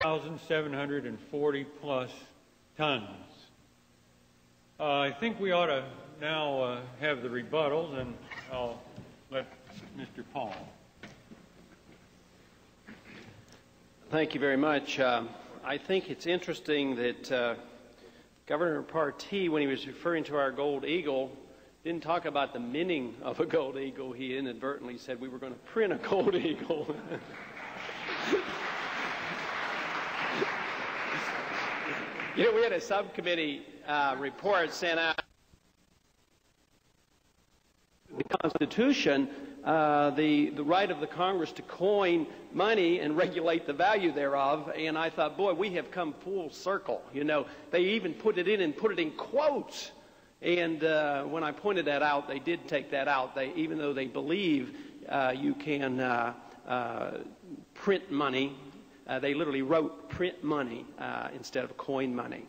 1,740 plus tons. I think we ought to now have the rebuttals, and I'll let Mr. Paul. Thank you very much. I think it's interesting that Governor Partee, when he was referring to our gold eagle, didn't talk about the minting of a gold eagle. He inadvertently said we were going to print a gold eagle. You know, we had a subcommittee report sent out. The Constitution, the right of the Congress to coin money and regulate the value thereof, and I thought, boy, we have come full circle. You know, they even put it in and put it in quotes. And when I pointed that out, they did take that out. Even though they believe you can print money, they literally wrote print money instead of coin money.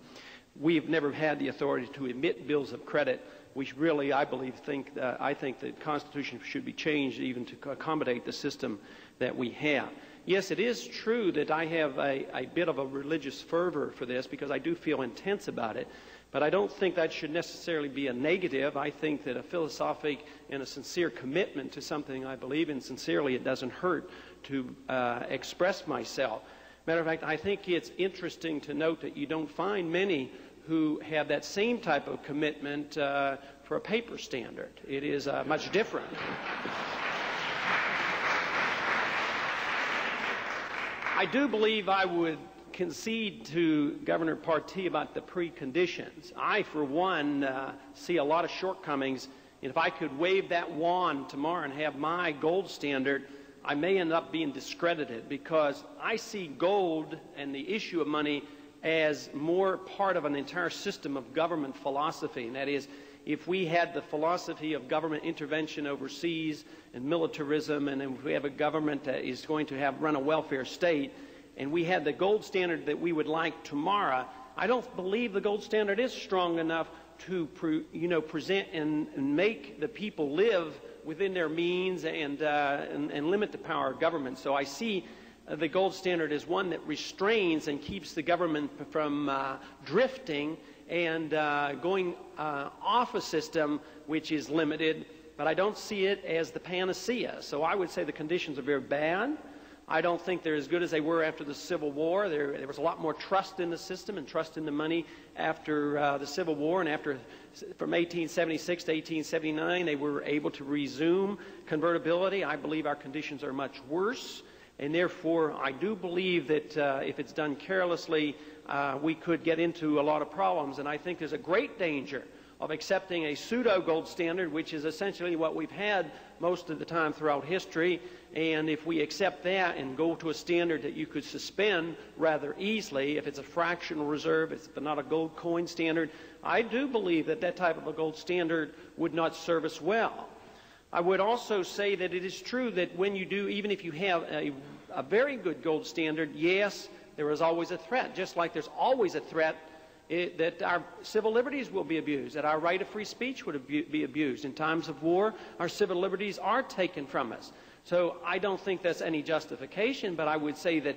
We've never had the authority to emit bills of credit. We really, I think the Constitution should be changed even to accommodate the system that we have. Yes, it is true that I have a bit of a religious fervor for this because I do feel intense about it. But I don't think that should necessarily be a negative. I think that a philosophic and a sincere commitment to something I believe in sincerely, it doesn't hurt to express myself. Matter of fact, I think it's interesting to note that you don't find many who have that same type of commitment for a paper standard. It is much different. I do believe I would concede to Governor Partee about the preconditions. I, for one, see a lot of shortcomings. And if I could wave that wand tomorrow and have my gold standard, I may end up being discredited because I see gold and the issue of money as more part of an entire system of government philosophy. And that is, if we had the philosophy of government intervention overseas and militarism, and if we have a government that is going to run a welfare state, and we had the gold standard that we would like tomorrow, I don't believe the gold standard is strong enough to present and make the people live within their means and limit the power of government. So I see the gold standard as one that restrains and keeps the government from drifting and going off a system which is limited, but I don't see it as the panacea. So I would say the conditions are very bad. I don't think they're as good as they were after the Civil War. There was a lot more trust in the system and trust in the money after the Civil War, and from 1876 to 1879 they were able to resume convertibility. I believe our conditions are much worse, and therefore I do believe that if it's done carelessly, we could get into a lot of problems. And I think there's a great danger of accepting a pseudo-gold standard, which is essentially what we've had most of the time throughout history. And if we accept that and go to a standard that you could suspend rather easily, if it's a fractional reserve, if it's not a gold coin standard, I do believe that that type of a gold standard would not serve us well. I would also say that it is true that when you do, even if you have a very good gold standard, yes, there is always a threat, just like there's always a threat that our civil liberties will be abused, that our right of free speech would be abused. In times of war, our civil liberties are taken from us. So I don't think that's any justification, but I would say that,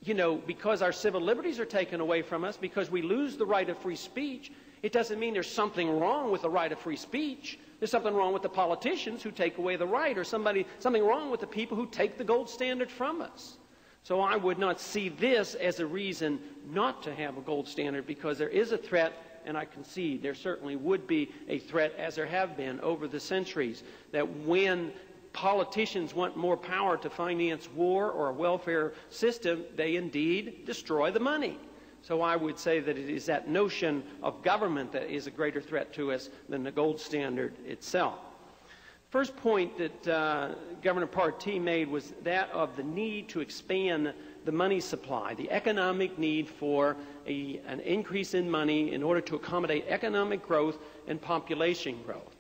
you know, because our civil liberties are taken away from us, because we lose the right of free speech, it doesn't mean there's something wrong with the right of free speech. There's something wrong with the politicians who take away the right, or something wrong with the people who take the gold standard from us. So I would not see this as a reason not to have a gold standard, because there is a threat, and I concede there certainly would be a threat, as there have been over the centuries, that when politicians want more power to finance war or a welfare system, they indeed destroy the money. So I would say that it is that notion of government that is a greater threat to us than the gold standard itself. First point that Governor Partee made was that of the need to expand the money supply, the economic need for an increase in money in order to accommodate economic growth and population growth.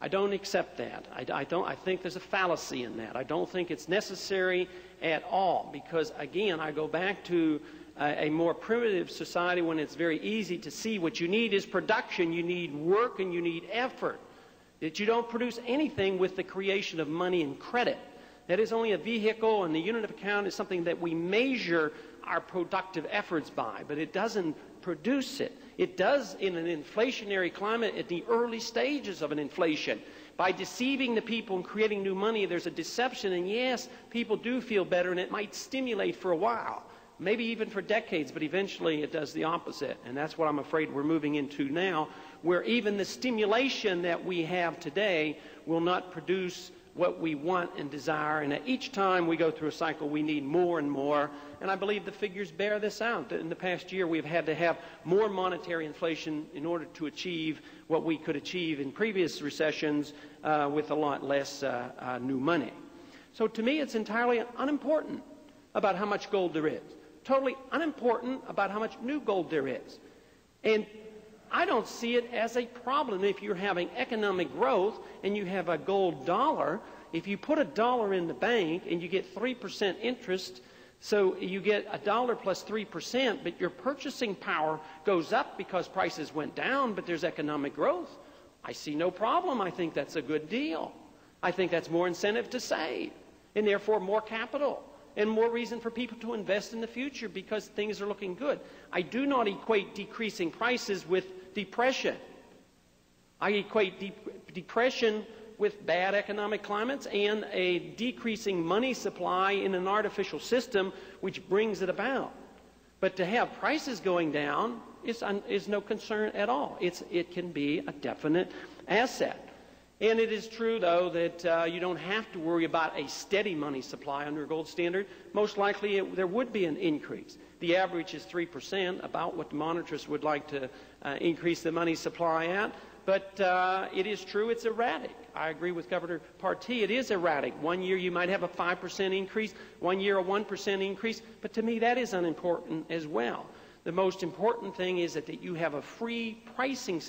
I don't accept that. I think there's a fallacy in that. I don't think it's necessary at all, because again, I go back to a more primitive society when it's very easy to see what you need is production, you need work, and you need effort. That you don't produce anything with the creation of money and credit. That is only a vehicle, and the unit of account is something that we measure our productive efforts by, but it doesn't produce it. It does in an inflationary climate at the early stages of an inflation. By deceiving the people and creating new money, there's a deception, and yes, people do feel better, and it might stimulate for a while, maybe even for decades, but eventually it does the opposite. And that's what I'm afraid we're moving into now, where even the stimulation that we have today will not produce what we want and desire, and at each time we go through a cycle we need more and more, and I believe the figures bear this out. In the past year we've had to have more monetary inflation in order to achieve what we could achieve in previous recessions with a lot less new money. So to me it's entirely unimportant about how much gold there is, totally unimportant about how much new gold there is, and I don't see it as a problem if you're having economic growth and you have a gold dollar. If you put $1 in the bank and you get 3% interest, so you get $1 plus 3%, but your purchasing power goes up because prices went down, but there's economic growth. I see no problem. I think that's a good deal. I think that's more incentive to save, and therefore more capital, and more reason for people to invest in the future because things are looking good. I do not equate decreasing prices with depression. I equate depression with bad economic climates and a decreasing money supply in an artificial system which brings it about. But to have prices going down is no concern at all. It can be a definite asset. And it is true, though, that you don't have to worry about a steady money supply under a gold standard. Most likely there would be an increase. The average is 3%, about what the monitors would like to increase the money supply at. But it is true it's erratic. I agree with Governor Partee. It is erratic. One year you might have a 5% increase, one year a 1% increase. But to me that is unimportant as well. The most important thing is that you have a free pricing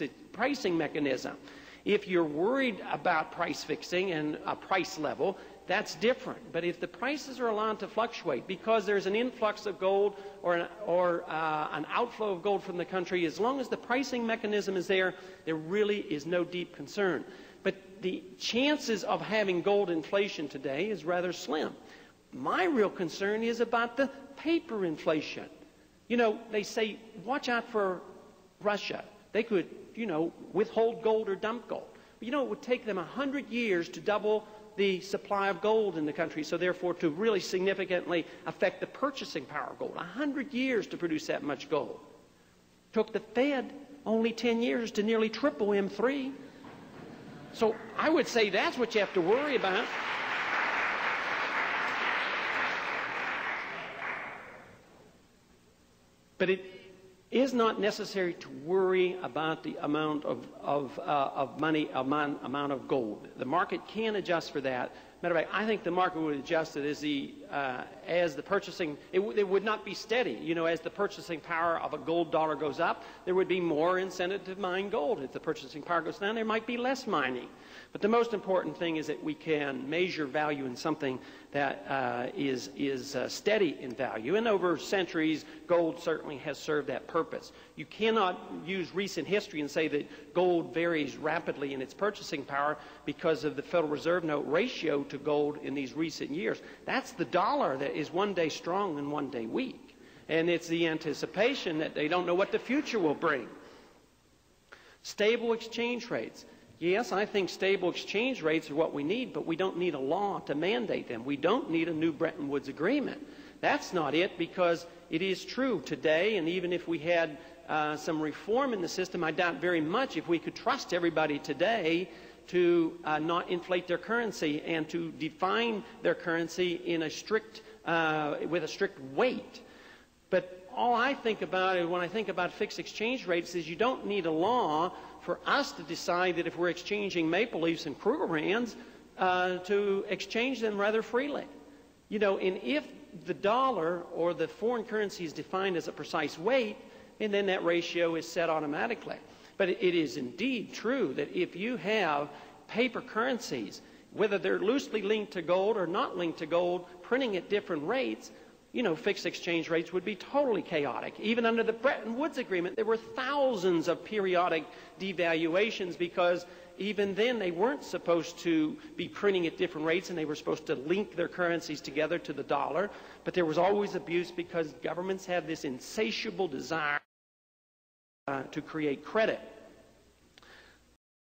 mechanism. If you're worried about price fixing and a price level, that's different. But if the prices are allowed to fluctuate because there's an influx of gold or an outflow of gold from the country, as long as the pricing mechanism is there, there really is no deep concern. But the chances of having gold inflation today is rather slim. My real concern is about the paper inflation. You know, they say, watch out for Russia. They could, you know, withhold gold or dump gold. But, you know, it would take them 100 years to double the supply of gold in the country, so therefore to really significantly affect the purchasing power of gold. 100 years to produce that much gold. Took the Fed only 10 years to nearly triple M3. So I would say that's what you have to worry about. But it is not necessary to worry about the amount of money, amount of gold. The market can adjust for that. Matter of fact, I think the market would adjust it as the purchasing. It would not be steady. You know, as the purchasing power of a gold dollar goes up, there would be more incentive to mine gold. If the purchasing power goes down, there might be less mining. But the most important thing is that we can measure value in something that is steady in value. And over centuries, gold certainly has served that purpose. You cannot use recent history and say that gold varies rapidly in its purchasing power because of the Federal Reserve note ratio to gold in these recent years. That's the dollar that is one day strong and one day weak. And it's the anticipation that they don't know what the future will bring. Stable exchange rates. Yes, I think stable exchange rates are what we need, but we don't need a law to mandate them. We don't need a new Bretton Woods agreement. That's not it, because it is true today, and even if we had some reform in the system, I doubt very much if we could trust everybody today to not inflate their currency and to define their currency in a strict, with a strict weight. But all I think about when I think about fixed exchange rates is you don't need a law for us to decide that if we're exchanging maple leafs and Kruger rands, to exchange them rather freely. You know, and if the dollar or the foreign currency is defined as a precise weight, and then that ratio is set automatically. But it is indeed true that if you have paper currencies, whether they're loosely linked to gold or not linked to gold, printing at different rates, you know, fixed exchange rates would be totally chaotic. Even under the Bretton Woods Agreement, there were thousands of periodic devaluations because even then they weren't supposed to be printing at different rates and they were supposed to link their currencies together to the dollar. But there was always abuse because governments had this insatiable desire to create credit.